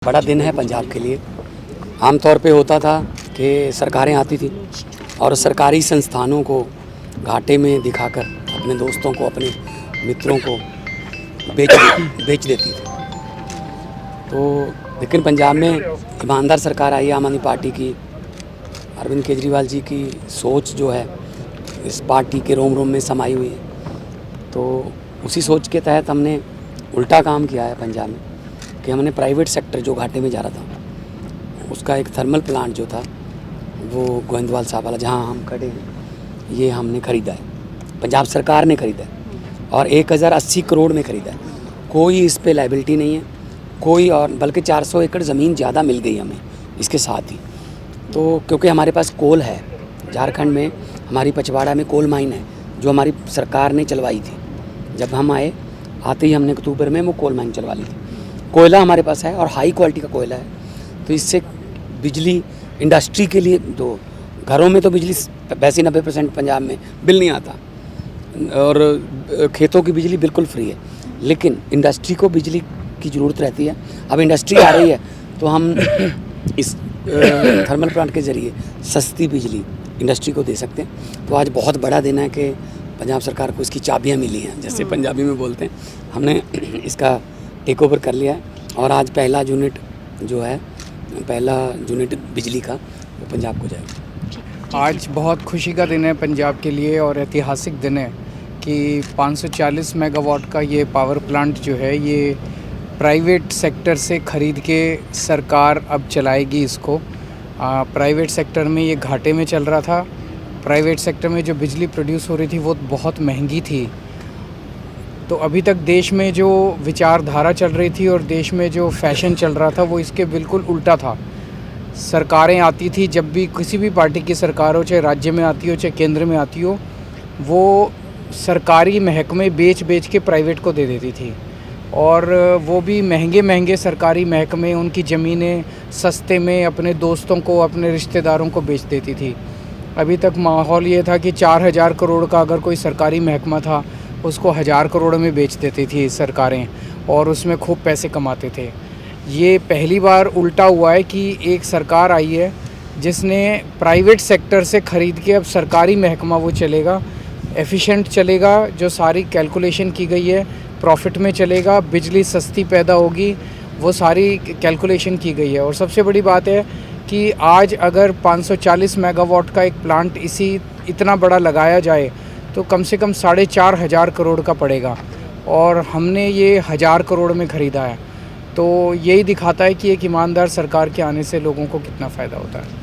बड़ा दिन है पंजाब के लिए। आमतौर पे होता था कि सरकारें आती थी और सरकारी संस्थानों को घाटे में दिखाकर अपने दोस्तों को, अपने मित्रों को बेच देती थी। तो लेकिन पंजाब में ईमानदार सरकार आई है, आम आदमी पार्टी की। अरविंद केजरीवाल जी की सोच जो है इस पार्टी के रोम रोम में समाई हुई है। तो उसी सोच के तहत हमने उल्टा काम किया है पंजाब में कि हमने प्राइवेट सेक्टर जो घाटे में जा रहा था उसका एक थर्मल प्लांट जो था वो गोविंदवाल साहब वाला जहाँ हम खड़े हैं ये हमने ख़रीदा है, पंजाब सरकार ने ख़रीदा है और 1080 करोड़ में ख़रीदा है। कोई इस पे लाइबिलिटी नहीं है कोई, और बल्कि 400 एकड़ ज़मीन ज़्यादा मिल गई हमें इसके साथ ही। तो क्योंकि हमारे पास कोल है, झारखंड में हमारी पचवाड़ा में कोल माइन है जो हमारी सरकार ने चलवाई थी। जब हम आते ही हमने अक्टूबर में वो कोल माइन चलवा ली थी। कोयला हमारे पास है और हाई क्वालिटी का कोयला है। तो इससे बिजली इंडस्ट्री के लिए, तो घरों में तो बिजली वैसे 90% पंजाब में बिल नहीं आता और खेतों की बिजली बिल्कुल फ्री है, लेकिन इंडस्ट्री को बिजली की ज़रूरत रहती है। अब इंडस्ट्री आ रही है तो हम इस थर्मल प्लांट के ज़रिए सस्ती बिजली इंडस्ट्री को दे सकते हैं। तो आज बहुत बड़ा दिन है कि पंजाब सरकार को इसकी चाबियाँ मिली हैं, जैसे पंजाबी में बोलते हैं। हमने इसका टेक ओवर कर लिया है और आज पहला यूनिट जो है, पहला यूनिट बिजली का वो पंजाब को जाएगा। आज बहुत खुशी का दिन है पंजाब के लिए और ऐतिहासिक दिन है कि 540 मेगावाट का ये पावर प्लांट जो है ये प्राइवेट सेक्टर से ख़रीद के सरकार अब चलाएगी इसको। प्राइवेट सेक्टर में ये घाटे में चल रहा था। प्राइवेट सेक्टर में जो बिजली प्रोड्यूस हो रही थी वो बहुत महंगी थी। तो अभी तक देश में जो विचारधारा चल रही थी और देश में जो फैशन चल रहा था वो इसके बिल्कुल उल्टा था। सरकारें आती थी, जब भी किसी भी पार्टी की सरकार हो, चाहे राज्य में आती हो चाहे केंद्र में आती हो, वो सरकारी महकमे बेच के प्राइवेट को दे देती थी और वो भी महंगे सरकारी महकमे उनकी ज़मीनें सस्ते में अपने दोस्तों को, अपने रिश्तेदारों को बेच देती थी। अभी तक माहौल ये था कि 4000 करोड़ का अगर कोई सरकारी महकमा था उसको 1000 करोड़ में बेच देती थी सरकारें और उसमें खूब पैसे कमाते थे। ये पहली बार उल्टा हुआ है कि एक सरकार आई है जिसने प्राइवेट सेक्टर से ख़रीद के अब सरकारी महकमा वो चलेगा, एफिशिएंट चलेगा, जो सारी कैलकुलेशन की गई है प्रॉफिट में चलेगा, बिजली सस्ती पैदा होगी, वो सारी कैलकुलेशन की गई है। और सबसे बड़ी बात है कि आज अगर 540 मेगावाट का एक प्लांट इतना बड़ा लगाया जाए तो कम से कम 4500 करोड़ का पड़ेगा और हमने ये 1000 करोड़ में ख़रीदा है। तो यही दिखाता है कि एक ईमानदार सरकार के आने से लोगों को कितना फ़ायदा होता है।